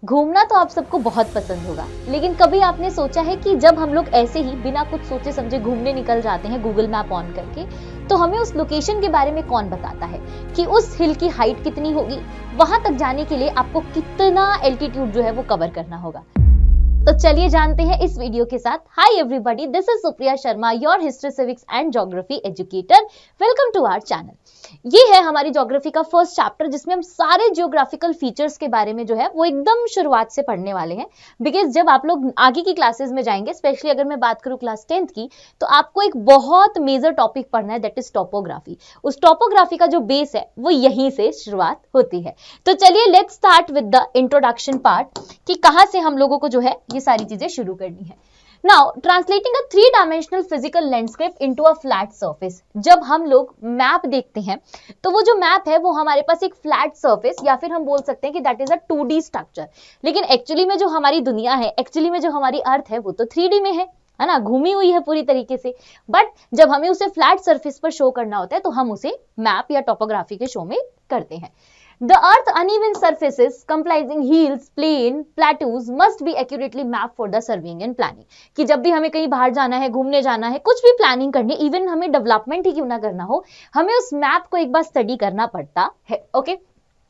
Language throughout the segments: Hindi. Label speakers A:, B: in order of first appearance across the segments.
A: घूमना तो आप सबको बहुत पसंद होगा, लेकिन कभी आपने सोचा है कि जब हम लोग ऐसे ही बिना कुछ सोचे समझे घूमने निकल जाते हैं गूगल मैप ऑन करके, तो हमें उस लोकेशन के बारे में कौन बताता है कि उस हिल की हाइट कितनी होगी, वहां तक जाने के लिए आपको कितना एल्टीट्यूड जो है वो कवर करना होगा। तो चलिए जानते हैं इस वीडियो के साथ। Hi everybody, this is Supriya Sharma, your history civics and geography educator. Welcome to our channel. ये है हमारी ज्योग्राफी का फर्स्ट चैप्टर, जिसमें हम सारे जियोग्राफिकल फीचर्स के बारे में जो है वो एकदम शुरुआत से पढ़ने वाले हैं। बिकॉज जब आप लोग आगे की क्लासेस में जाएंगे, स्पेशली अगर मैं बात करूं क्लास 10th की, तो आपको एक बहुत मेजर टॉपिक पढ़ना है, दैट इज टोपोग्राफी। उस टोपोग्राफी का जो बेस है वो यहीं से शुरुआत होती है। तो चलिए let's start with the introduction part कि कहां से हम लोगों को जो है ये सारी चीजें शुरू करनी है। Now translating a three-dimensional physical landscape into a flat surface. जब हम लोग मैप देखते हैं तो वो जो मैप है वो हमारे पास एक फ्लैट सरफेस, या फिर हम बोल सकते हैं कि that is a 2D structure. लेकिन एक्चुअली में जो हमारी दुनिया है, एक्चुअली में जो हमारी अर्थ है, वो तो 3D में है ना, घूमी हुई है पूरी तरीके से। बट जब हमें उसे फ्लैट सरफेस पर शो करना होता है तो हम उसे मैप या टोपोग्राफी के शो में करते हैं। The Earth's uneven surfaces comprising hills, plain, plateaus must be accurately mapped for the surveying and planning। कि जब भी हमें कहीं बाहर जाना है, घूमने जाना है, कुछ भी प्लानिंग करनी, इवन हमें डेवलपमेंट ही क्यों ना करना हो, हमें उस मैप को एक बार स्टडी करना पड़ता है। ओके,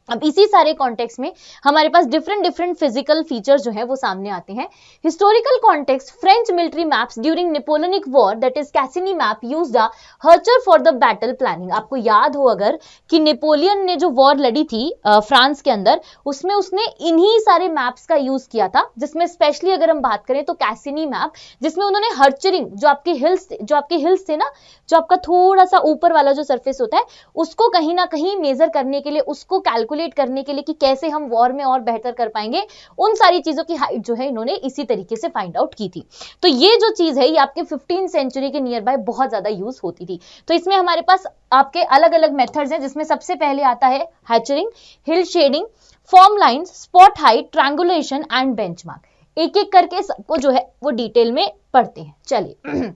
A: अब इसी सारे कॉन्टेक्स्ट में हमारे पास डिफरेंट फिजिकल फीचर्स जो है वो सामने आते हैं। Historical context, French military maps during Napoleonic war, that is Cassini map used a hachure for the battle planning. आपको याद हो अगर कि नेपोलियन ने जो वॉर लड़ी थी फ्रांस के अंदर, उसमें उसने इन्हीं सारे मैप्स का यूज किया था, जिसमें स्पेशली अगर हम बात करें तो कैसिनी मैप, जिसमें उन्होंने हर्चरिंग, जो आपके हिल्स थे ना, जो आपका थोड़ा सा ऊपर वाला जो सरफेस होता है, उसको कहीं ना कहीं मेजर करने के लिए, उसको कैलकुलेट करने के लिए कि कैसे हम वॉर में और बेहतर कर पाएंगे, उन सारी चीजों की हाइट जो है इन्होंने इसी तरीके से फाइंड आउट की थी। तो ये जो चीज है ये आपके 15th सेंचुरी के नियर बाय बहुत ज्यादा यूज होती थी। तो इसमें हमारे पास आपके अलग अलग मेथड्स हैं, जिसमें सबसे पहले आता है hatching, hill shading, form lines, spot height, triangulation and benchmark. एक एक करके सबको जो है वो डिटेल में पढ़ते हैं। चलिए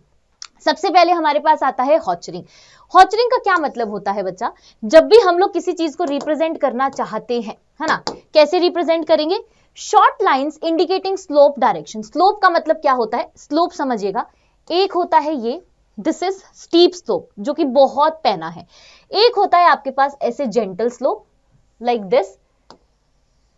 A: सबसे पहले हमारे पास आता है हॉचरिंग। हॉचरिंग का क्या मतलब होता है बच्चा? जब भी हम लोग किसी चीज को रिप्रेजेंट करना चाहते हैं, है ना, कैसे रिप्रेजेंट करेंगे? Short lines indicating slope direction. Slope का मतलब क्या होता है? स्लोप समझिएगा, एक होता है ये, दिस इज स्टीप स्लोप, जो कि बहुत पैना है। एक होता है आपके पास ऐसे जेंटल स्लोप, लाइक दिस,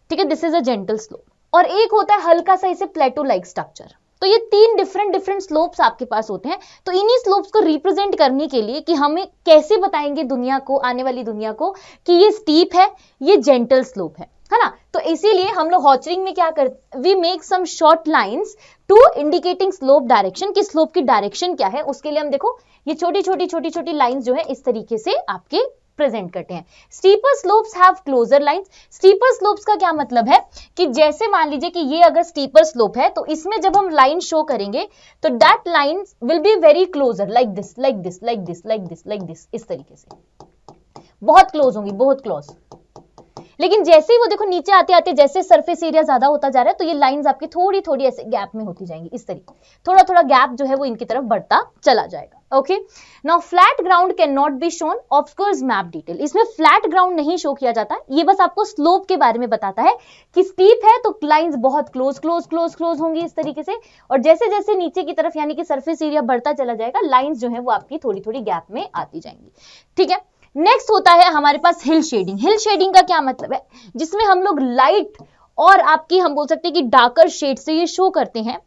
A: ठीक है, this is a gentle slope. और एक होता है हल्का सा इसे प्लेटो लाइक स्ट्रक्चर। तो ये तीन डिफरेंट स्लोप्स आपके पास होते हैं। तो इन्हीं स्लोप्स को रिप्रेजेंट करने के लिए कि हमें कैसे बताएंगे दुनिया को, आने वाली दुनिया को, कि ये स्टीप है, ये जेंटल स्लोप है ना। तो इसीलिए हम लोग हॉचरिंग में क्या करते, we make some short lines to indicating slope direction, कि स्लोप की डायरेक्शन क्या है, उसके लिए हम देखो ये छोटी छोटी लाइंस जो है इस तरीके से आपके प्रेजेंट करते हैं। Steeper slopes have closer lines. Steeper slopes का क्या मतलब है कि जैसे मान लीजिए कि ये अगर स्टीपर स्लोप है, तो इसमें जब हम लाइन शो करेंगे तो that line will be very closer, like this like this like this like this like this, इस तरीके से बहुत क्लोज होंगी, बहुत क्लोज। लेकिन जैसे ही वो देखो नीचे आते आते जैसे सरफेस एरिया ज्यादा होता जा रहा है, तो ये लाइंस आपकी थोड़ी थोड़ी ऐसे गैप में होती जाएंगी, इस तरीके थोड़ा थोड़ा गैप जो है वो इनकी तरफ बढ़ता चला जाएगा। Okay, now flat ground can not be shown, obscures map detail. इसमें फ्लैट ग्राउंड नहीं शो किया जाता, ये बस आपको स्लोप के बारे में बताता है कि स्टीप है तो लाइंस बहुत क्लोज होंगी इस तरीके से, और जैसे जैसे नीचे की तरफ यानी कि सरफेस एरिया बढ़ता चला जाएगा, लाइंस जो है वो आपकी थोड़ी थोड़ी गैप में आती जाएंगी। ठीक है, नेक्स्ट होता है हमारे पास हिल शेडिंग। हिल शेडिंग का क्या मतलब है? जिसमें हम लोग लाइट और आपकी हम बोल सकते हैं कि डार्कर शेड से ये शो करते हैं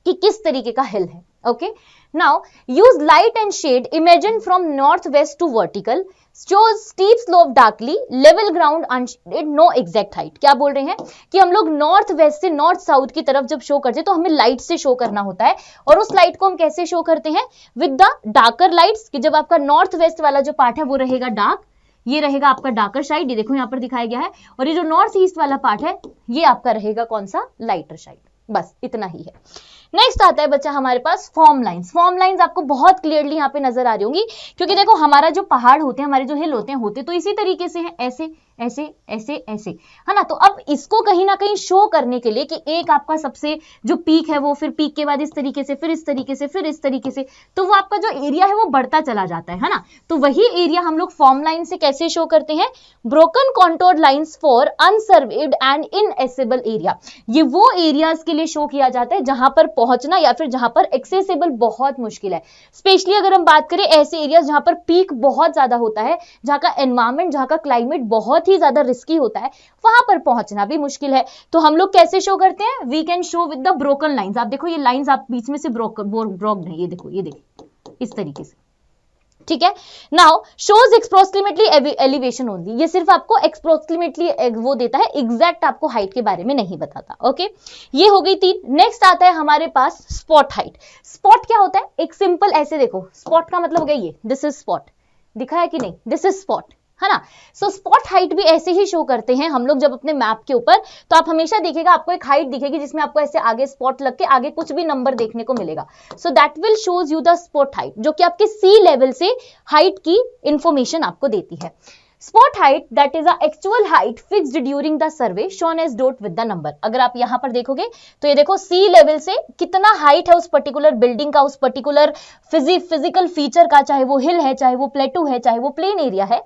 A: कि किस तरीके का हिल है। Okay, now use light and shade, imagine from north west to vertical, shows steep slope darkly, level ground unshaded, no exact height। क्या बोल रहे हैं कि हम लोग नॉर्थ वेस्ट से नॉर्थ साउथ की तरफ जब शो करते हैं तो हमें लाइट से शो करना होता है, और उस लाइट को हम कैसे शो करते हैं? विद द डार्कर लाइट्स, कि जब आपका नॉर्थ वेस्ट वाला जो पार्ट है वो रहेगा डार्क, ये रहेगा आपका डार्कर साइड, ये देखो यहाँ पर दिखाया गया है, और ये जो नॉर्थ ईस्ट वाला पार्ट है ये आपका रहेगा कौन सा? Lighter side. बस इतना ही है। नेक्स्ट आता है बच्चा हमारे पास फॉर्म लाइंस। फॉर्म लाइंस आपको बहुत क्लियरली यहाँ पे नजर आ रही होंगी, क्योंकि देखो हमारा जो पहाड़ होते हैं, हमारे जो हिल होते हैं, होते तो इसी तरीके से हैं, ऐसे ऐसे ऐसे ऐसे, है ना। तो अब इसको कहीं ना कहीं शो करने के लिए कि एक आपका सबसे जो पीक है वो, फिर पीक के बाद इस तरीके से, फिर इस तरीके से, फिर इस तरीके से, तो वो आपका जो एरिया है वो बढ़ता चला जाता है ना। तो वही एरिया हम लोग फॉर्म लाइन से कैसे शो करते हैं, broken contour lines for unsurveyed and inaccessible area. ये वो एरियाज के लिए शो किया जाता है जहां पर पहुंचना या फिर जहां पर एक्सेसिबल बहुत मुश्किल है। स्पेशली अगर हम बात करें ऐसे एरियाज जहां पर पीक बहुत ज्यादा होता है, जहां का एनवायरमेंट, जहां का क्लाइमेट बहुत ही ज्यादा रिस्की होता है, वहां पर पहुंचना भी मुश्किल है। तो हम लोग कैसे शो करते हैं, we can show with the broken lines. आप देखो ये लाइंस आप बीच में से ब्रोक नहीं, ये देखो, ये देखो इस तरीके से, ठीक है। नाउ शोज एक्सप्रोक्सीमेटली एलिवेशन ओनली, ये सिर्फ आपको एक्सप्रोक्सीमेटली वो देता है, एग्जैक्ट आपको हाइट के बारे में नहीं बताता। ओके, ये हो गई 3। नेक्स्ट आता है हमारे पास स्पॉट हाइट। स्पॉट क्या होता है, एक सिंपल ऐसे देखो, स्पॉट का मतलब हो गया ये, दिस इज स्पॉट, दिखा है कि नहीं, दिस इज स्पॉट, है ना। सो स्पॉट हाइट भी ऐसे ही शो करते हैं हम लोग जब अपने मैप के ऊपर, तो आप हमेशा देखिएगा आपको एक हाइट दिखेगी जिसमें आपको ऐसे आगे स्पॉट लग के आगे कुछ भी नंबर देखने को मिलेगा। So that will shows you the spot height, जो कि आपके सी लेवल से हाइट की इंफॉर्मेशन आपको देती है। Spot height that is actual height fixed during the survey shown as dot with the number. अगर आप यहां पर देखोगे तो ये देखो सी लेवल से कितना हाइट है उस पर्टिकुलर बिल्डिंग का, उस पर्टिकुलर फिजिकल फीचर का, चाहे वो हिल है, चाहे वो प्लेटू है, चाहे वो प्लेन एरिया है,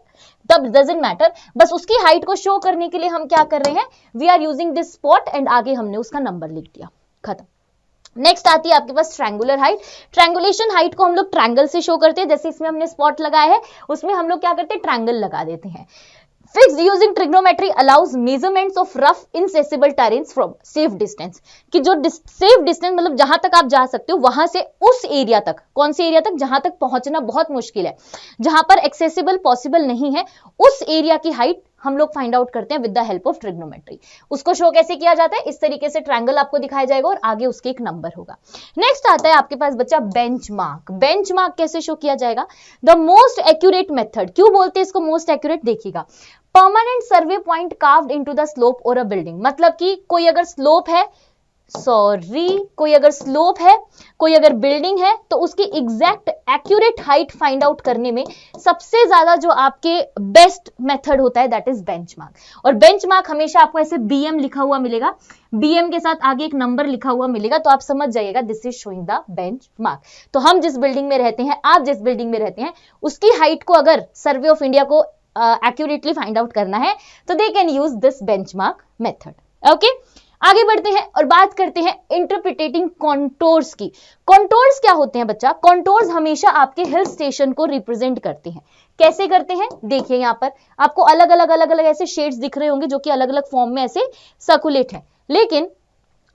A: तब डजंट मैटर, बस उसकी हाइट को शो करने के लिए हम क्या कर रहे हैं, we are using this spot and आगे हमने उसका नंबर लिख दिया, खत्म। नेक्स्ट आती है आपके पास ट्रायंगुलर हाइट। ट्रायंगुलेशन हाइट को हम लोग ट्रायंगल से शो करते हैं, जैसे इसमें हमने स्पॉट लगाया है उसमें हम लोग क्या करते हैं, ट्रायंगल लगा देते हैं। Fixed using trigonometry allows measurements of rough inaccessible terrains from safe distance, कि जो सेफ डिस्टेंस मतलब जहां तक आप जा सकते हो वहां से उस एरिया तक, कौन से एरिया तक, जहां तक पहुंचना बहुत मुश्किल है, जहां पर एक्सेसिबल पॉसिबल नहीं है, उस एरिया की हाइट हम लोग फाइंड आउट करते हैं with the help of trigonometry. उसको शो कैसे किया जाता है, इस तरीके से ट्रायंगल आपको दिखाया जाएगा और आगे उसके एक नंबर होगा। नेक्स्ट आता है आपके पास बच्चा बेंचमार्क। बेंचमार्क कैसे शो किया जाएगा, द मोस्ट एक्यूरेट मेथड। क्यों बोलते हैं इसको मोस्ट एक्यूरेट, देखिएगा, permanent survey point carved into the slope और अ बिल्डिंग, मतलब कि कोई अगर स्लोप है, कोई अगर स्लोप है, कोई अगर बिल्डिंग है, तो उसकी exact accurate height find out करने में सबसे ज्यादा जो आपके बेस्ट मेथड होता है दैट इज बेंचमार्क। और बेंचमार्क हमेशा आपको ऐसे बीएम लिखा हुआ मिलेगा, बीएम के साथ आगे एक नंबर लिखा हुआ मिलेगा, तो आप समझ जाइएगा this is showing the benchmark. तो हम जिस बिल्डिंग में रहते हैं, आप जिस बिल्डिंग में रहते हैं, उसकी हाइट को अगर सर्वे ऑफ इंडिया को एक्यूरेटली फाइंड आउट करना है तो they can use this benchmark method. Okay, आगे बढ़ते हैं और बात करते हैं इंटरप्रिटेटिंग कॉन्टोर्स की। कॉन्टोर्स क्या होते हैं बच्चा, कॉन्टोर्स हमेशा आपके हिल स्टेशन को रिप्रेजेंट करते हैं। कैसे करते हैं, देखिए यहां पर आपको अलग अलग ऐसे शेड्स दिख रहे होंगे जो कि अलग अलग फॉर्म में ऐसे सर्कुलेट है। लेकिन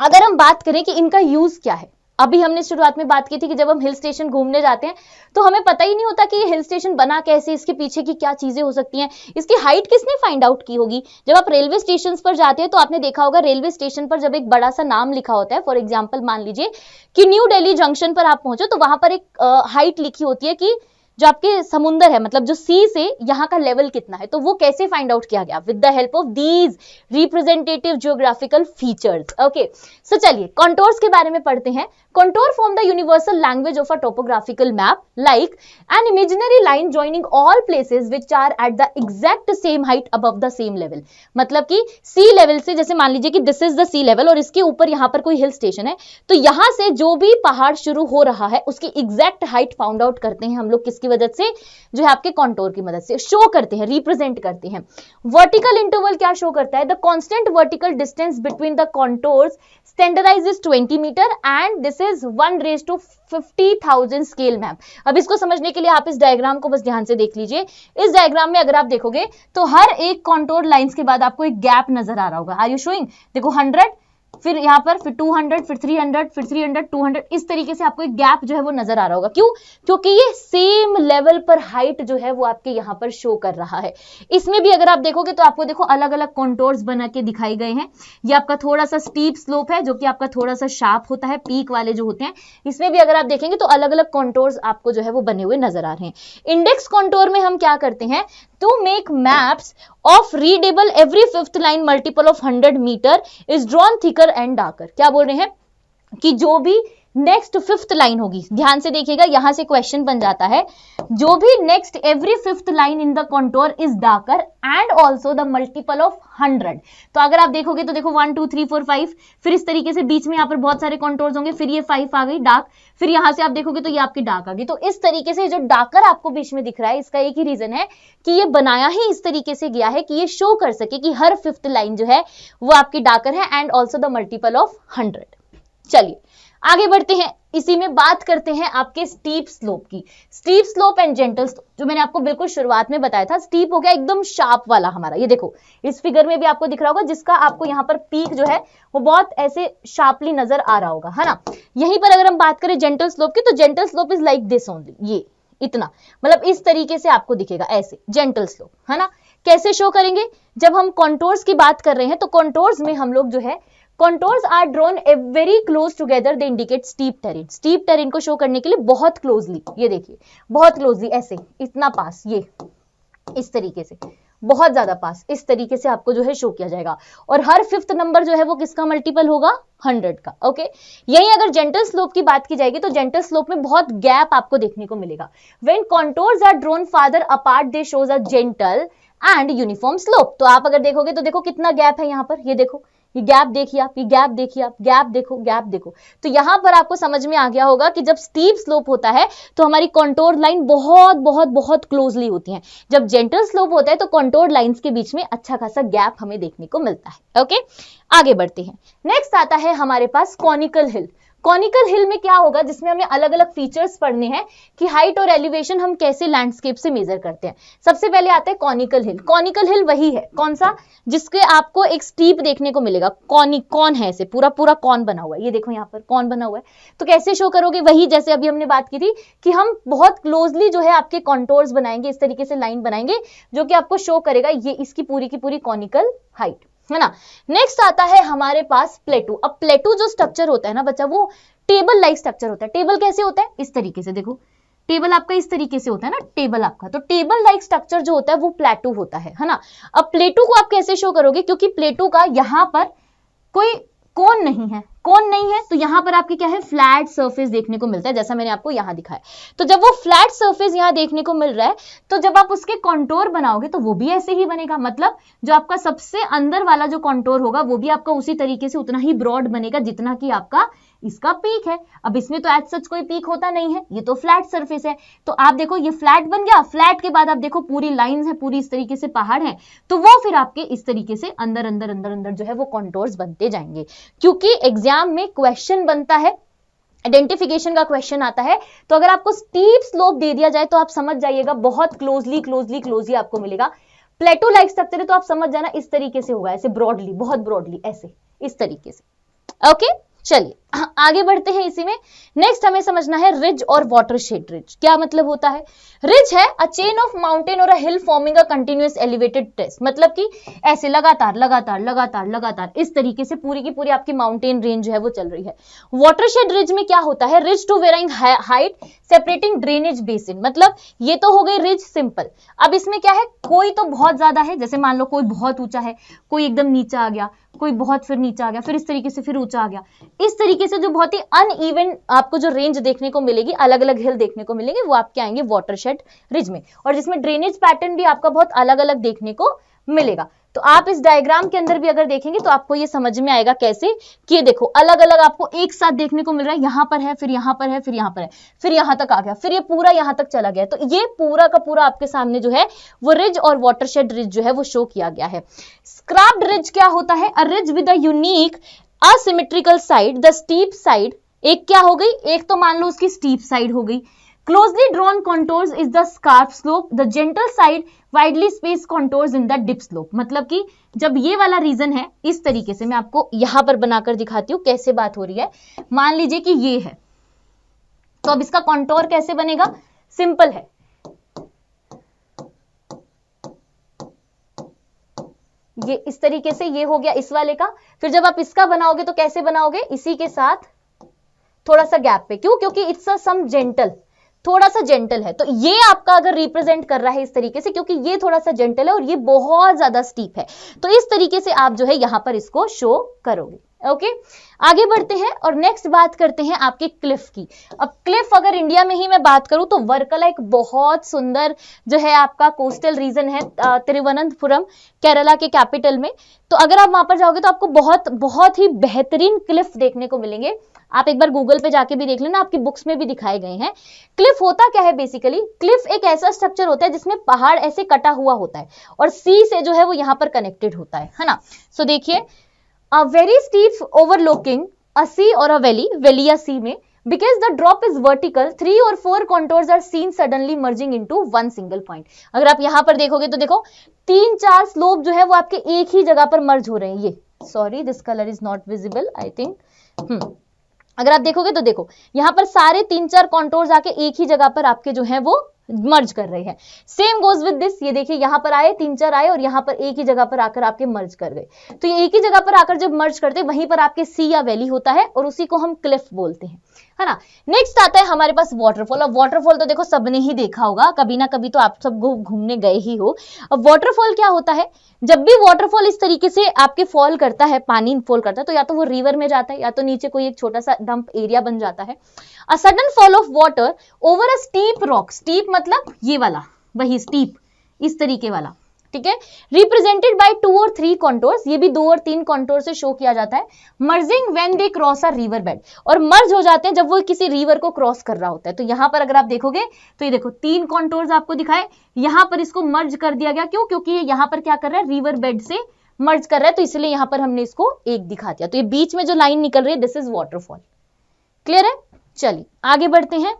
A: अगर हम बात करें कि इनका यूज क्या है, अभी हमने शुरुआत में बात की थी कि जब हम हिल स्टेशन घूमने जाते हैं तो हमें पता ही नहीं होता कि ये हिल स्टेशन बना कैसे, इसके पीछे की क्या चीजें हो सकती हैं, इसकी हाइट किसने फाइंड आउट की होगी। जब आप रेलवे स्टेशन पर जाते हैं तो आपने देखा होगा रेलवे स्टेशन पर जब एक बड़ा सा नाम लिखा होता है, फॉर एग्जाम्पल मान लीजिए कि न्यू दिल्ली जंक्शन पर आप पहुंचो, तो वहां पर एक हाइट लिखी होती है कि जो आपके समुंदर है, मतलब जो सी से यहाँ का लेवल कितना है, तो वो कैसे फाइंड आउट किया गया, with the help of these representative geographical features. Okay, so चलिए कॉन्टोर्स के बारे में पढ़ते हैं। Contour form the universal language of a topographical map, like an imaginary line joining all places which are at the exact same height above the same level. मतलब कि सी लेवल से, जैसे मान लीजिए कि this is the sea level और इसके ऊपर यहाँ पर कोई हिल स्टेशन है, तो यहाँ से जो भी पहाड़ शुरू हो रहा है उसकी एग्जैक्ट हाइट फाउंड आउट करते हैं हम लोग, किसकी वजह से, जो है आपके कॉन्टोर की मदद से शो करते हैं, रिप्रेजेंट करते हैं। वर्टिकल इंटरवल क्या शो करता है, the constant vertical distance between the contours standardized 20 metre and this is 1/50,000 scale map. अब इसको समझने के लिए आप इस डायग्राम को बस ध्यान से देख लीजिए। इस डायग्राम में अगर आप देखोगे तो हर एक कॉन्टोर लाइंस के बाद आपको एक गैप नजर आ रहा होगा। आर यू शोइंग, देखो 100, फिर यहाँ पर फिर 200, फिर 300, फिर 300, 200, इस तरीके से आपको एक गैप जो है वो नजर आ रहा होगा। क्यों, क्योंकि ये सेम लेवल पर हाइट जो है वो आपके यहाँ पर शो कर रहा है। इसमें भी अगर आप देखोगे तो आपको देखो अलग अलग कॉन्टोर्स बना के दिखाई गए हैं। ये आपका थोड़ा सा स्टीप स्लोप है जो कि आपका थोड़ा सा शार्प होता है, पीक वाले जो होते हैं। इसमें भी अगर आप देखेंगे तो अलग अलग कॉन्टोर्स आपको जो है वो बने हुए नजर आ रहे हैं। इंडेक्स कॉन्टोर में हम क्या करते हैं, to make maps of readable every fifth line multiple of 100 meter is drawn thicker and darker। क्या बोल रहे हैं, कि जो भी नेक्स्ट फिफ्थ लाइन होगी, ध्यान से देखिएगा, यहां से क्वेश्चन बन जाता है, जो भी next every fifth line in the contour is darker and also the multiple of 100। तो अगर आप देखोगे तो देखो 1 2 3 4 5, फिर इस तरीके से बीच में यहाँ पर बहुत सारे कॉन्टोर्स होंगे, फिर ये 5 आ गई डार्क, फिर यहां से आप देखोगे तो ये आपकी डार्क आ गई। तो इस तरीके से जो डार्कर आपको बीच में दिख रहा है, इसका एक ही रीजन है कि ये बनाया ही इस तरीके से गया है कि ये शो कर सके कि हर फिफ्थ लाइन जो है वो आपकी डार्कर है and also the multiple of 100। चलिए आगे बढ़ते हैं, इसी में बात करते हैं आपके स्टीप स्लोप की। Steep slope and gentle slope, जो मैंने आपको बिल्कुल शुरुआत में बताया था, स्टीप हो गया एकदम शार्प वाला हमारा, ये देखो इस फिगर में भी आपको दिख रहा होगा, जिसका आपको यहाँ पर पीक जो है वो बहुत ऐसे शार्पली नजर आ रहा होगा, है ना। यहीं पर अगर हम बात करें जेंटल स्लोप की, तो gentle slope is like this only, ये इतना, मतलब इस तरीके से आपको दिखेगा ऐसे जेंटल स्लोप, है ना। कैसे शो करेंगे, जब हम कॉन्टोर्स की बात कर रहे हैं तो कॉन्टोर्स में हम लोग जो है, contours are drawn very close together, they indicate steep terrain। steep terrain को शो करने के लिए बहुत क्लोजली, ये देखिए बहुत क्लोजली ऐसे, इतना पास, ये इस तरीके से बहुत ज्यादा पास, इस तरीके से आपको जो है शो किया जाएगा। और हर फिफ्थ नंबर जो है वो किसका मल्टीपल होगा, 100 का। ओके, यही अगर जेंटल स्लोप की बात की जाएगी तो जेंटल स्लोप में बहुत गैप आपको देखने को मिलेगा। When contours are drawn farther apart they shows a gentle and uniform slope। तो आप अगर देखोगे तो देखो कितना गैप है यहाँ पर, ये देखो, ये गैप देखिए आप, ये गैप देखिए आप, गैप देखो, गैप देखो। तो यहां पर आपको समझ में आ गया होगा कि जब स्टीप स्लोप होता है तो हमारी कॉन्टोर लाइन बहुत बहुत बहुत क्लोजली होती है, जब जेंटल स्लोप होता है तो कॉन्टोर लाइंस के बीच में अच्छा खासा गैप हमें देखने को मिलता है। ओके, आगे बढ़ते हैं। नेक्स्ट आता है हमारे पास कॉनिकल हिल। कॉनिकल हिल में क्या होगा, जिसमें हमें अलग अलग फीचर्स पढ़ने हैं कि हाइट और एलिवेशन हम कैसे लैंडस्केप से मेजर करते हैं। सबसे पहले आता है कॉनिकल हिल। कॉनिकल हिल वही है, कौन सा, जिसके आपको एक स्टीप देखने को मिलेगा, कौन है ऐसे पूरा पूरा कौन बना हुआ है, ये देखो यहाँ पर कौन बना हुआ है। तो कैसे शो करोगे, वही जैसे अभी हमने बात की थी कि हम बहुत क्लोजली जो है आपके कॉन्टोर्स बनाएंगे, इस तरीके से लाइन बनाएंगे जो कि आपको शो करेगा ये इसकी पूरी की पूरी कॉनिकल हाइट, है ना। नेक्स्ट आता है हमारे पास प्लेटू। अब प्लेटू जो स्ट्रक्चर होता है ना बच्चा, वो टेबल लाइक स्ट्रक्चर होता है। टेबल कैसे होता है, इस तरीके से देखो, टेबल आपका इस तरीके से होता है ना, टेबल आपका, तो टेबल लाइक स्ट्रक्चर जो होता है वो प्लेटू होता है ना। अब प्लेटू को आप कैसे शो करोगे, क्योंकि प्लेटू का यहां पर कोई कोन नहीं है, कोन नहीं है तो यहां पर आपके क्या है, फ्लैट सरफेस देखने को मिलता है, जैसा मैंने आपको यहां दिखाया। तो जब वो फ्लैट सरफेस यहां देखने को मिल रहा है तो जब आप उसके कॉन्टोर बनाओगे तो वो भी ऐसे ही बनेगा, मतलब जो आपका सबसे अंदर वाला जो कॉन्टोर होगा वो भी आपका उसी तरीके से उतना ही ब्रॉड बनेगा जितना कि आपका इसका पीक है। अब इसमें तो एज सच कोई पीक होता नहीं है, ये तो फ्लैट सरफेस है। तो आप देखो ये फ्लैट बन गया, फ्लैट के बाद आप देखो पूरी लाइंस है, पूरी इस तरीके से पहाड़ है, तो वो फिर आपके इस तरीके से अंदर अंदर अंदर अंदर जो है वो कॉन्टोर्स बनते जाएंगे। क्योंकि एग्जाम में क्वेश्चन बनता है, आइडेंटिफिकेशन का क्वेश्चन आता है, तो अगर आपको स्टीप स्लोप दे दिया जाए तो आप समझ जाइएगा बहुत क्लोजली क्लोजली क्लोजली आपको मिलेगा। प्लेटो लाइक स्ट्रक्चर है तो आप समझ जाना इस तरीके से होगा, ऐसे ब्रॉडली, बहुत ब्रॉडली ऐसे इस तरीके से। ओके, चलिए आगे बढ़ते हैं इसी में। नेक्स्ट हमें समझना है रिज और वाटरशेड रिज। क्या मतलब होता है, रिज है अ चेन ऑफ माउंटेन और a hill forming a continuous elevated trace, मतलब कि ऐसे लगातार लगातार लगातार लगातार इस तरीके से पूरी की पूरी आपकी माउंटेन रेंज जो है वो चल रही है। वाटरशेड रिज में क्या होता है, ridge to varying height separating drainage basin, मतलब ये तो हो गई रिज सिंपल। अब इसमें क्या है, कोई तो बहुत ज्यादा है, जैसे मान लो कोई बहुत ऊंचा है, कोई एकदम नीचा आ गया, कोई बहुत फिर नीचा आ गया, फिर इस तरीके से फिर ऊंचा आ गया, इस तरीके से जो बहुत ही अनइवन आपको जो रेंज देखने को मिलेगी, अलग अलग हिल देखने को मिलेंगे, वो आपके आएंगे वाटरशेड रिज में, और जिसमें ड्रेनेज पैटर्न भी आपका बहुत अलग अलग देखने को मिलेगा। तो आप इस डायग्राम के अंदर भी अगर देखेंगे तो आपको ये समझ में आएगा कैसे कि ये देखो अलग अलग आपको एक साथ देखने को मिल रहा है, यहां पर है, फिर यहां पर है, फिर यहां पर है, फिर यहां तक आ गया, फिर ये पूरा यहां तक चला गया। तो ये पूरा का पूरा आपके सामने जो है वो रिज और वाटरशेड रिज जो है वो शो किया गया है। स्क्रैप्ड रिज क्या होता है, अ ridge with a unique asymmetrical side, the steep side, एक क्या हो गई, एक तो मान लो उसकी स्टीप साइड हो गई। Closely drawn contours is the scarp slope, the gentle side widely spaced contours in the dip slope। मतलब कि जब ये वाला रीजन है, इस तरीके से मैं आपको यहां पर बनाकर दिखाती हूं कैसे बात हो रही है। मान लीजिए कि ये है, तो अब इसका कॉन्टोर कैसे बनेगा, सिंपल है, ये इस तरीके से, ये हो गया इस वाले का। फिर जब आप इसका बनाओगे तो कैसे बनाओगे, इसी के साथ थोड़ा सा गैप पे, क्यों, क्योंकि इट्स अ सम जेंटल, थोड़ा सा जेंटल है, तो ये आपका अगर रिप्रेजेंट कर रहा है इस तरीके से, क्योंकि ये थोड़ा सा जेंटल है और ये बहुत ज्यादा स्टीप है, तो इस तरीके से आप जो है यहां पर इसको शो करोगे। ओके आगे बढ़ते हैं और नेक्स्ट बात करते हैं आपके क्लिफ की। अब क्लिफ अगर इंडिया में ही मैं बात करूं तो वर्कला एक बहुत सुंदर जो है आपका कोस्टल रीजन है, तिरुवनंतपुरम केरला के कैपिटल में। तो अगर आप वहां पर जाओगे तो आपको बहुत बहुत ही बेहतरीन क्लिफ देखने को मिलेंगे। आप एक बार गूगल पे जाके भी देख लेना, आपकी बुक्स में भी दिखाए गए हैं। क्लिफ होता क्या है बेसिकली, क्लिफ एक ऐसा स्ट्रक्चर होता है जिसमें पहाड़ ऐसे कटा हुआ होता है और सी से जो है वो यहाँ पर कनेक्टेड होता है ना। सो देखिए a very steep overlooking a sea or a valley या sea में, because the drop is vertical, 3 or 4 contours are seen suddenly merging into one single point। अगर आप यहाँ पर देखोगे तो देखो 3-4 स्लोप जो है वो आपके एक ही जगह पर मर्ज हो रहे हैं। ये sorry this colour is not visible I think. अगर आप देखोगे तो देखो यहाँ पर सारे 3-4 कॉन्टोर्स आके एक ही जगह पर आपके जो है वो मर्ज कर रहे हैं। सेम गोज विद दिस, ये देखिए यहाँ पर आए 3-4 आए और यहाँ पर एक ही जगह पर आकर आपके मर्ज कर गए। तो ये एक ही जगह पर आकर जब मर्ज करते वहीं पर आपके सी या वैली होता है और उसी को हम क्लिफ बोलते हैं, है ना। नेक्स्ट आता है हमारे पास वाटरफॉल। अब वाटरफॉल तो देखो सबने ही देखा होगा, कभी ना कभी तो आप सब घूमने गए ही हो। अब वाटरफॉल क्या होता है, जब भी वाटरफॉल इस तरीके से आपके फॉल करता है, पानी फॉल करता है, तो या तो वो रिवर में जाता है या तो नीचे कोई एक छोटा सा डंप एरिया बन जाता है। A sudden fall of water over a steep rock, steep मतलब ये वाला, वही स्टीप इस तरीके वाला, ठीक है। रिप्रेजेंटेड बाय 2 और 3 कॉन्टोर्स, ये भी 2 और 3 कॉन्टोर से शो किया जाता है। Merging when they cross a river bed, और मर्ज हो जाते हैं जब वो किसी रिवर को क्रॉस कर रहा होता है। तो यहां पर अगर आप देखोगे तो ये देखो 3 कॉन्टोर्स आपको दिखाए, यहां पर इसको मर्ज कर दिया गया। क्यों? क्योंकि ये यहां पर क्या कर रहा है, रिवर बेड से मर्ज कर रहा है, तो इसलिए यहां पर हमने इसको एक दिखा दिया। तो ये बीच में जो लाइन निकल रही है दिस इज वाटरफॉल। क्लियर है? चलिए आगे बढ़ते हैं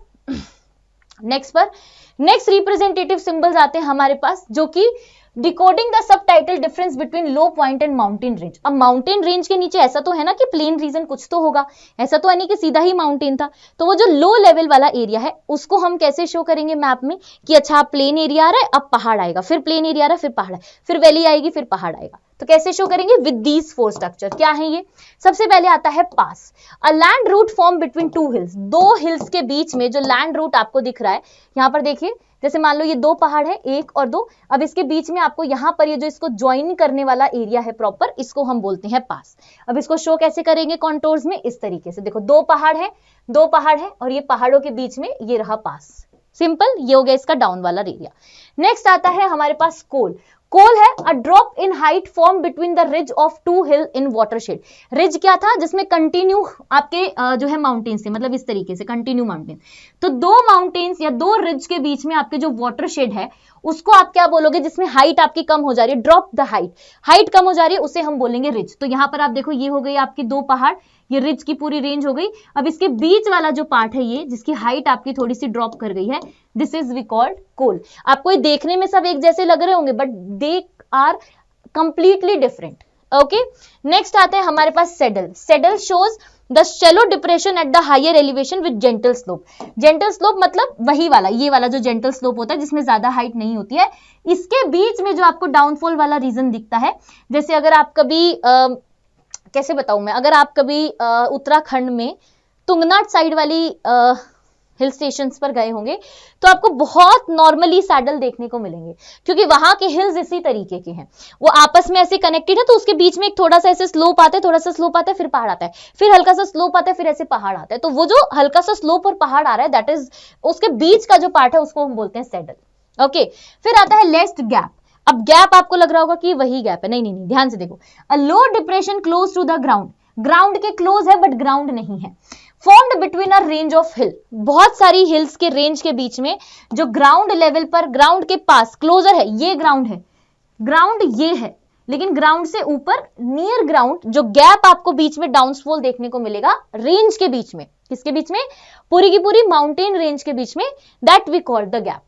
A: नेक्स्ट पर। नेक्स्ट रिप्रेजेंटेटिव सिंबल्स आते हैं हमारे पास, जो कि decoding the sub title difference between low point and mountain range. अब माउंटेन रेंज के नीचे ऐसा तो है ना कि प्लेन रीजन कुछ तो होगा, ऐसा तो है नहीं कि सीधा ही माउंटेन था। तो वो जो लो लेवल वाला एरिया है उसको हम कैसे शो करेंगे मैप में कि अच्छा प्लेन एरिया आ रहा है, अब पहाड़ आएगा, फिर प्लेन एरिया आ रहा है, फिर पहाड़, फिर वैली आएगी, फिर पहाड़ आएगा। तो कैसे शो करेंगे, विद दीज 4 स्ट्रक्चर। क्या है ये? सबसे पहले आता है pass, a land route form between 2 hills. 2 hills के बीच में जो लैंड रूट आपको दिख रहा है, यहाँ पर देखिए, जैसे मान लो ये 2 पहाड़ है, 1 और 2, अब इसके बीच में आपको यहाँ पर ये जो इसको ज्वाइन करने वाला एरिया है प्रॉपर, इसको हम बोलते हैं पास। अब इसको शो कैसे करेंगे कॉन्टोर्स में, इस तरीके से। देखो 2 पहाड़ है, 2 पहाड़ है और ये पहाड़ों के बीच में ये रहा पास। सिंपल, ये हो गया इसका डाउन वाला एरिया। नेक्स्ट आता है हमारे पास कोल। कोल है a drop in height form between the ridge of 2 hill in watershed. Ridge क्या था, जिसमें कंटिन्यू आपके जो है माउंटेन्स थे, मतलब इस तरीके से कंटिन्यू माउंटेन। तो 2 माउंटेन्स या 2 रिज के बीच में आपके जो वाटरशेड है उसको आप क्या बोलोगे, जिसमें हाइट आपकी कम हो जा रही है, ड्रॉप द हाइट, हाइट कम हो जा रही है, उसे हम बोलेंगे रिज। तो यहां पर आप देखो ये हो गई आपकी 2 पहाड़, ये रिज की पूरी रेंज हो गई। अब इसके बीच वाला जो पार्ट है ये, जिसकी हाइट आपकी थोड़ी सी ड्रॉप कर गई है, दिस इज वी कॉल्ड कोल। आपको ये देखने में सब एक जैसे लग रहे होंगे but they are completely different. Okay, next आते हैं हमारे पास saddle. Saddle shows the shallow depression at the higher elevation with gentle slope. Gentle slope मतलब वही वाला, ये वाला जो जेंटल स्लोप होता है जिसमें ज्यादा हाइट नहीं होती है। इसके बीच में जो आपको डाउनफॉल वाला रीजन दिखता है, जैसे अगर आप कभी कैसे बताऊं मैं, अगर आप कभी उत्तराखंड में तुंगनाथ साइड वाली हिल स्टेशंस पर गए होंगे तो आपको बहुत नॉर्मली सैडल देखने को मिलेंगे, क्योंकि वहां के हिल्स इसी तरीके के हैं, वो आपस में ऐसे कनेक्टेड है। तो उसके बीच में एक थोड़ा सा ऐसे स्लोप आता है, थोड़ा सा स्लोप आता है, फिर पहाड़ आता है, फिर हल्का सा स्लोप आता है, फिर ऐसे पहाड़ आता है। तो वो जो हल्का सा स्लोप और पहाड़ आ रहा है, दैट इज उसके बीच का जो पार्ट है उसको हम बोलते हैं सैडल। ओके, फिर आता है लेस्ट गैप। अब गैप आपको लग रहा होगा कि वही गैप है, नहीं नहीं नहीं, ध्यान से देखो, a low depression close to the ground, ground के क्लोज है बट ग्राउंड नहीं है। Formed between a range of hill, बहुत सारी हिल्स के रेंज के बीच में जो ग्राउंड लेवल पर, ग्राउंड के पास क्लोजर है, ये ग्राउंड है, ग्राउंड ये है, लेकिन ग्राउंड से ऊपर नियर ग्राउंड जो गैप आपको बीच में डाउनफॉल देखने को मिलेगा रेंज के बीच में, किसके बीच में, पूरी की पूरी माउंटेन रेंज के बीच में, that we call the gap.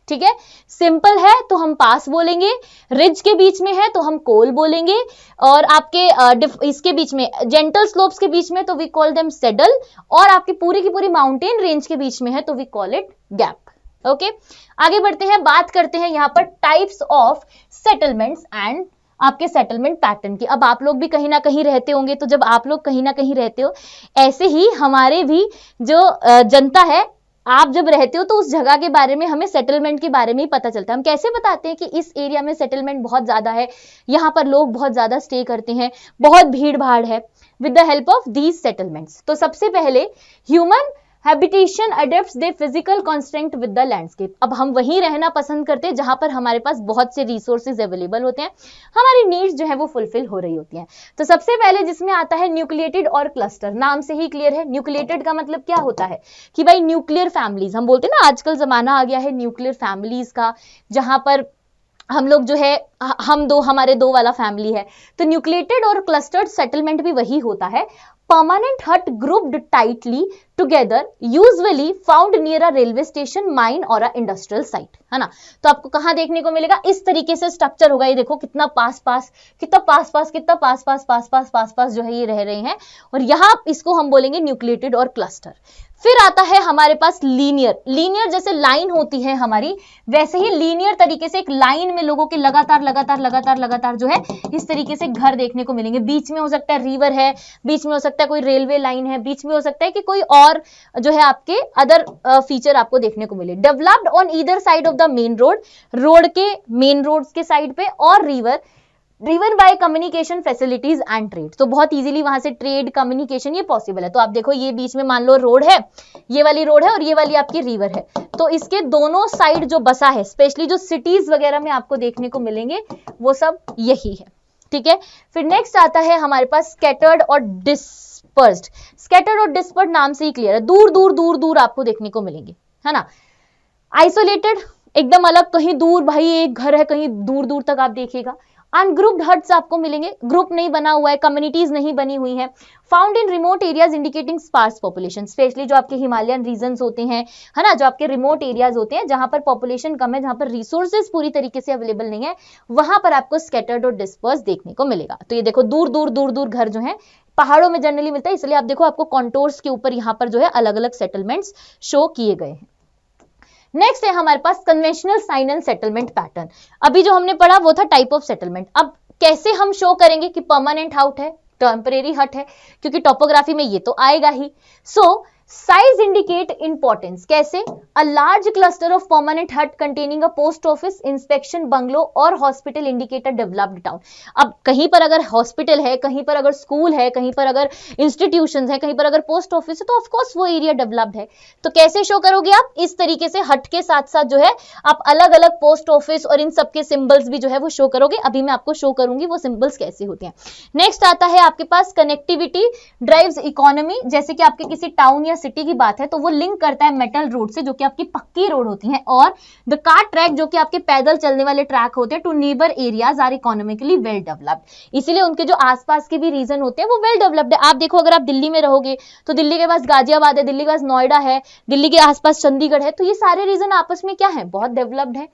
A: ठीक है, सिंपल है तो हम पास बोलेंगे, रिज के बीच में है तो हम कोल बोलेंगे, और आपके इसके बीच में जेंटल स्लोप्स के बीच में तो वी कॉल देम सेडल, और आपकी पूरी की पूरी माउंटेन रेंज के बीच में है तो we call it gap. Okay, आगे बढ़ते हैं, बात करते हैं यहाँ पर टाइप्स ऑफ सेटलमेंट्स एंड आपके सेटलमेंट पैटर्न की। अब आप लोग भी कहीं ना कहीं रहते होंगे, तो जब आप लोग कहीं ना कहीं रहते हो, ऐसे ही हमारे भी जो जनता है आप जब रहते हो तो उस जगह के बारे में हमें सेटलमेंट के बारे में ही पता चलता है। हम कैसे बताते हैं कि इस एरिया में सेटलमेंट बहुत ज्यादा है, यहाँ पर लोग बहुत ज्यादा स्टे करते हैं, बहुत भीड़ भाड़ है, with the help of these settlements. तो सबसे पहले human habitation adepts they physical constant with the landscape. अब हम वहीं रहना पसंद करते हैं जहां पर हमारे पास बहुत से रिसोर्सेज अवेलेबल होते हैं, हमारी नीड्स जो है वो फुलफिल हो रही होती हैं। तो सबसे पहले जिसमें आता है न्यूक्लिएटेड और क्लस्टर। नाम से ही क्लियर है, न्यूक्लिएटेड का मतलब क्या होता है कि भाई न्यूक्लियर फैमिलीज, हम बोलते हैं ना आजकल जमाना आ गया है न्यूक्लियर फैमिलीज का, जहां पर हम लोग जो है हम दो, हमारे दो वाला फैमिली है। तो न्यूक्लिएटेड और क्लस्टर्ड सेटलमेंट भी वही होता है, permanent hut grouped tightly together usually found near a railway station, mine or a industrial site, है ना। तो आपको कहां देखने को मिलेगा, इस तरीके से स्ट्रक्चर होगा। ये देखो कितना पास पास, कितना पास पास, कितना पास पास पास पास पास पास जो है ये रह रहे हैं, और यहां इसको हम बोलेंगे न्यूक्लिएटेड और क्लस्टर। फिर आता है हमारे पास लीनियर। लीनियर जैसे लाइन होती है हमारी, वैसे ही लीनियर तरीके से एक लाइन में लोगों के लगातार लगातार लगातार लगातार जो है इस तरीके से घर देखने को मिलेंगे। बीच में हो सकता है रिवर है, बीच में हो सकता है कोई रेलवे लाइन है, बीच में हो सकता है कि कोई और जो है आपके अदर फीचर आपको देखने को मिले। Developed on either side of the main road, road के मेन रोड के साइड पे, और river driven by communication facilities and trade. तो बहुत इजीली वहां से ट्रेड कम्युनिकेशन ये पॉसिबल है। तो आप देखो ये बीच में मान लो रोड है, ये वाली रोड है और ये वाली आपकी रिवर है, तो इसके दोनों साइड जो बसा है, स्पेशली जो सिटीज वगैरह में आपको देखने को मिलेंगे वो सब यही है, ठीक है। फिर नेक्स्ट आता है हमारे पास स्कैटर्ड और डिस्पर्स्ड। स्कैटर्ड और डिस्पर्स्ड नाम से ही क्लियर है, दूर दूर दूर दूर आपको देखने को मिलेंगे, है ना। आइसोलेटेड एकदम अलग, कहीं दूर भाई एक घर है, कहीं दूर दूर तक आप देखिएगा। अनग्रुप्ड हट्स आपको मिलेंगे, ग्रुप नहीं बना हुआ है, कम्युनिटीज नहीं बनी हुई है। Found in remote areas indicating sparse population, especially जो आपके हिमालयन रीजन्स होते हैं, है ना, जो आपके रिमोट एरियाज होते हैं जहां पर पॉपुलेशन कम है, जहां पर रिसोर्सेज पूरी तरीके से अवेलेबल नहीं है, वहां पर आपको स्कैटर्ड और डिस्पर्स देखने को मिलेगा। तो ये देखो दूर दूर दूर दूर घर जो है पहाड़ों में जनरली मिलता है, इसलिए आप देखो आपको कॉन्टोर्स के ऊपर यहाँ पर जो है अलग अलग सेटलमेंट्स शो किए गए हैं। नेक्स्ट है हमारे पास conventional sign and settlement pattern. अभी जो हमने पढ़ा वो था टाइप ऑफ सेटलमेंट। अब कैसे हम शो करेंगे कि परमानेंट हाउस है, टेम्परेरी हट है, क्योंकि टोपोग्राफी में ये तो आएगा ही। सो साइज इंडिकेट इंपॉर्टेंस, कैसे? A large cluster of permanent hut containing a post office, inspection bungalow और hospital indicate a developed town. अब कहीं पर अगर हॉस्पिटल है, कहीं पर अगर स्कूल है, कहीं पर अगर इंस्टीट्यूशंस है, कहीं पर अगर पोस्ट ऑफिस है, तो ऑफकोर्स वो एरिया डेवलप्ड है। तो कैसे शो करोगे आप? इस तरीके से हट के साथ साथ जो है आप अलग अलग पोस्ट ऑफिस और इन सबके सिंबल्स भी जो है वो शो करोगे। अभी मैं आपको शो करूंगी वो सिंबल्स कैसे होते हैं। नेक्स्ट आता है आपके पास कनेक्टिविटी ड्राइव्स इकोनॉमी। जैसे कि आपके किसी टाउन या सिटी की बात है तो वो लिंक करता है मेटल रोड से, जो कि आपकी पक्की रोड होती है, और द कार ट्रैक जो कि आपके पैदल चलने वाले ट्रैक होते हैं, to neighbour areas are economically well developed. इसीलिए उनके जो आसपास के भी रीजन होते हैं वो वेल डेवलप्ड है। आप देखो अगर आप दिल्ली में रहोगे तो दिल्ली के पास गाजियाबाद है, दिल्ली के पास नोएडा है, दिल्ली के आसपास चंडीगढ़ है, तो ये सारे रीजन आपस में क्या है? बहुत डेवलप्ड है।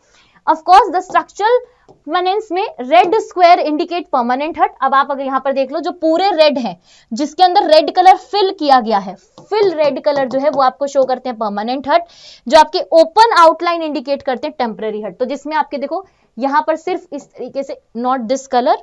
A: Of course the structural permanence में रेड स्क्वायर इंडिकेट परमानेंट हट। अब आप अगर यहां पर देख लो जो पूरे रेड है, जिसके अंदर रेड कलर फिल किया गया है, फिल रेड कलर जो है वो आपको शो करते हैं परमानेंट हट। जो आपके ओपन आउटलाइन इंडिकेट करते हैं टेम्पररी हट। तो जिसमें आपके देखो यहां पर सिर्फ इस तरीके से, नॉट दिस कलर,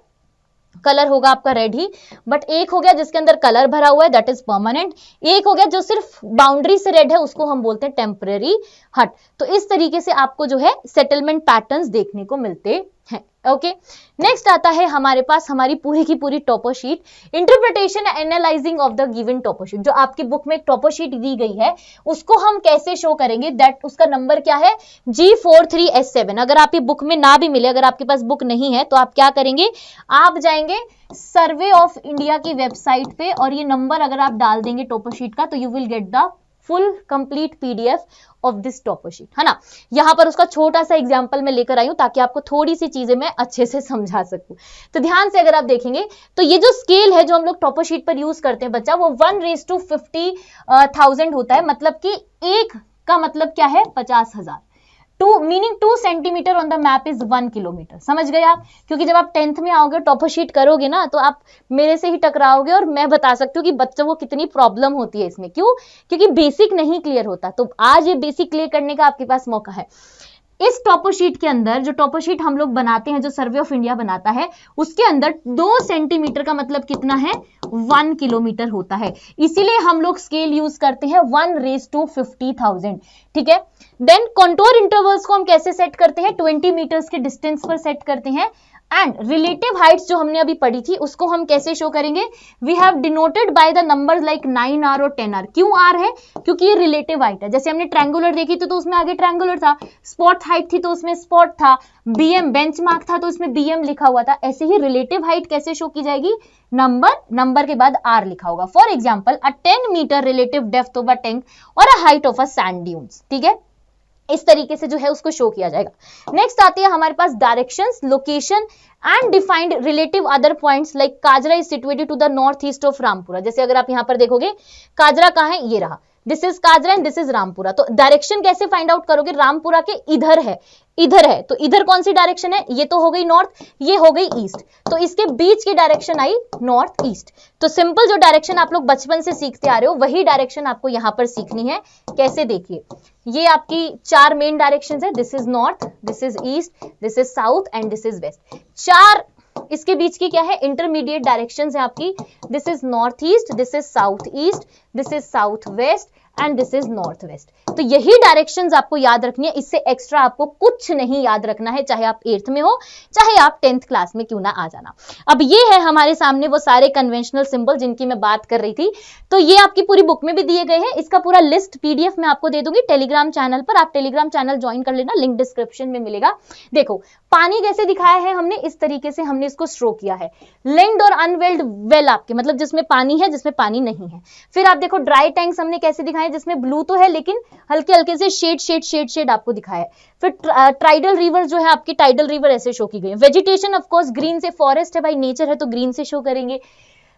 A: कलर होगा आपका रेड ही, बट एक हो गया जिसके अंदर कलर भरा हुआ है, दैट इज परमानेंट। एक हो गया जो सिर्फ बाउंड्री से रेड है, उसको हम बोलते हैं टेम्पररी हट। तो इस तरीके से आपको जो है सेटलमेंट पैटर्न्स देखने को मिलते हैं। ओके, नेक्स्ट आता है हमारे पास हमारी पूरी की पूरी topo sheet, interpretation analysing of the given topo sheet. जो आपकी बुक में एक टोपो शीट दी गई है उसको हम कैसे शो करेंगे, दैट उसका नंबर क्या है? G43S7। अगर आपकी बुक में ना भी मिले, अगर आपके पास बुक नहीं है तो आप क्या करेंगे, आप जाएंगे सर्वे ऑफ इंडिया की वेबसाइट पे और ये नंबर अगर आप डाल देंगे टोपो शीट का तो you will get the full complete PDF of this topo sheet, है ना। यहां पर उसका छोटा सा एग्जांपल मैं लेकर आई हूं ताकि आपको थोड़ी सी चीजें मैं अच्छे से समझा सकूं। तो ध्यान से अगर आप देखेंगे तो ये जो स्केल है जो हम लोग टोपो शीट पर यूज करते हैं बच्चा, वो 1:50,000 होता है। मतलब कि एक का मतलब क्या है? 50,000। 2 centimetre on the map is 1 kilometre. समझ गए आप? क्योंकि जब आप 10th में आओगे टोपो शीट करोगे ना तो आप मेरे से ही टकराओगे और मैं बता सकती हूँ कि बच्चों को कितनी प्रॉब्लम होती है इसमें। क्यों? क्योंकि बेसिक नहीं क्लियर होता। तो आज ये बेसिक क्लियर करने का आपके पास मौका है। इस टॉपो शीट के अंदर, जो टॉपो शीट हम लोग बनाते हैं, जो सर्वे ऑफ इंडिया बनाता है, उसके अंदर 2 सेंटीमीटर का मतलब कितना है, 1 किलोमीटर होता है। इसीलिए हम लोग स्केल यूज करते हैं 1:50,000। ठीक है। देन कंटूर इंटरवल्स को हम कैसे सेट करते हैं, 20 मीटर्स के डिस्टेंस पर सेट करते हैं। एंड रिलेटिव हाइट्स जो हमने अभी पढ़ी थी, उसको हम कैसे शो करेंगे, we have denoted by the numbers like 9R और 10R। क्यों R है, क्योंकि ये रिलेटिव हाइट है। जैसे हमने ट्रायंगुलर देखी थी तो उसमें आगे ट्रायंगुलर था, स्पॉट हाइट थी तो उसमें स्पॉट था, BM बेंचमार्क था तो उसमें BM लिखा हुआ था। ऐसे ही रिलेटिव हाइट कैसे शो की जाएगी, नंबर के बाद R लिखा होगा। For example, a 10 metre relative depth of a tank और a height of a sand dunes. ठीक है, इस तरीके से जो है उसको शो किया जाएगा। नेक्स्ट आती है हमारे पास directions, location and defined relative other points like Kajra is situated to the north east of Rampura. जैसे अगर आप यहां पर देखोगे, काजरा कहां है, ये रहा, this is Kajra and this is Rampura. तो डायरेक्शन कैसे फाइंड आउट करोगे, रामपुरा के इधर है, तो इधर कौन सी डायरेक्शन है, ये तो हो गई नॉर्थ, ये हो गई ईस्ट, तो इसके बीच की डायरेक्शन आई नॉर्थ ईस्ट। तो सिंपल जो डायरेक्शन आप लोग बचपन से सीखते आ रहे हो, वही डायरेक्शन आपको यहां पर सीखनी है। कैसे, देखिए, ये आपकी 4 मेन डायरेक्शंस है, this is north, this is east, this is south and this is west. 4 इसके बीच की क्या है, इंटरमीडिएट डायरेक्शंस है आपकी, this is north east, this is south east, this is south west and this is north west. तो यही डायरेक्शंस आपको याद रखनी है, इससे एक्स्ट्रा आपको कुछ नहीं याद रखना है, चाहे आप 8th में हो, चाहे आप 10th क्लास में क्यों ना आ जाना। अब ये है हमारे सामने वो सारे कन्वेंशनल सिंबल जिनकी मैं बात कर रही थी। तो ये आपकी पूरी बुक में भी दिए गए हैं, इसका पूरा लिस्ट PDF में आपको दे दूंगी टेलीग्राम चैनल पर, आप टेलीग्राम चैनल ज्वाइन कर लेना, लिंक डिस्क्रिप्शन में मिलेगा। देखो, पानी कैसे दिखाया है हमने, इस तरीके से हमने इसको शो किया है। लिंक्ड और अनवेल्ड वेल आपके, मतलब जिसमें पानी है, जिसमें पानी नहीं है। फिर आप देखो, ड्राई टैंक्स हमने कैसे दिखाए, जिसमें ब्लू तो है लेकिन हल्के हल्के से शेड आपको दिखाया है। फिर टाइडल रिवर जो है आपकी, टाइडल रिवर ऐसे शो की गई है। वेजिटेशन ऑफ कोर्स ग्रीन से, फॉरेस्ट है भाई, नेचर है तो ग्रीन से शो करेंगे।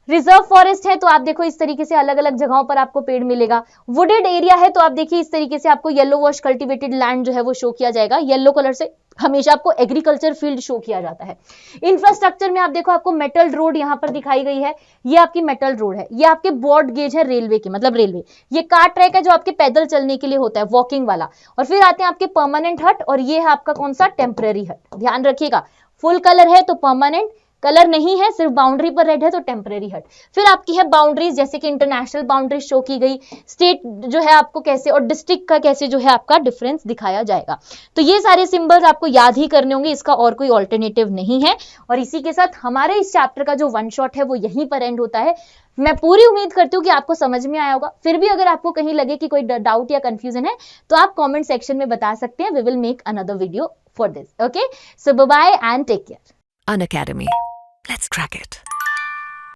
A: रिजर्व फॉरेस्ट है तो आप देखो इस तरीके से अलग अलग जगहों पर आपको पेड़ मिलेगा। वुडेड एरिया है तो आप देखिए इस तरीके से आपको येलो वॉश कल्टिवेटेड लैंड जो है वो शो किया जाएगा, येलो कलर से हमेशा आपको एग्रीकल्चर फील्ड शो किया जाता है। इंफ्रास्ट्रक्चर में आप देखो, आपको मेटल रोड यहाँ पर दिखाई गई है, ये आपकी मेटल रोड है, ये आपके ब्रॉड गेज है रेलवे के, मतलब रेलवे। ये कार ट्रैक है जो आपके पैदल चलने के लिए होता है, वॉकिंग वाला। और फिर आते हैं आपके परमानेंट हट, और ये है आपका कौन सा, टेम्पररी हट। ध्यान रखिएगा, फुल कलर है तो परमानेंट, कलर नहीं है, सिर्फ बाउंड्री पर रेड है तो टेम्पररी हट। फिर आपकी है बाउंड्रीज, जैसे कि इंटरनेशनल बाउंड्री शो की गई, स्टेट जो है आपको कैसे, और डिस्ट्रिक्ट का कैसे जो है आपका डिफरेंस दिखाया जाएगा। तो ये सारे सिंबल्स आपको याद ही करने होंगे, इसका और कोई ऑल्टरनेटिव नहीं है। और इसी के साथ हमारे इस चैप्टर का जो 1 शॉट है वो यहीं पर एंड होता है। मैं पूरी उम्मीद करती हूँ कि आपको समझ में आया होगा। फिर भी अगर आपको कहीं लगे कि कोई डाउट या कंफ्यूजन है तो आप कमेंट सेक्शन में बता सकते हैं। We will make another video for this. Okay, so bye bye and take care.
B: Unacademy. Let's crack it.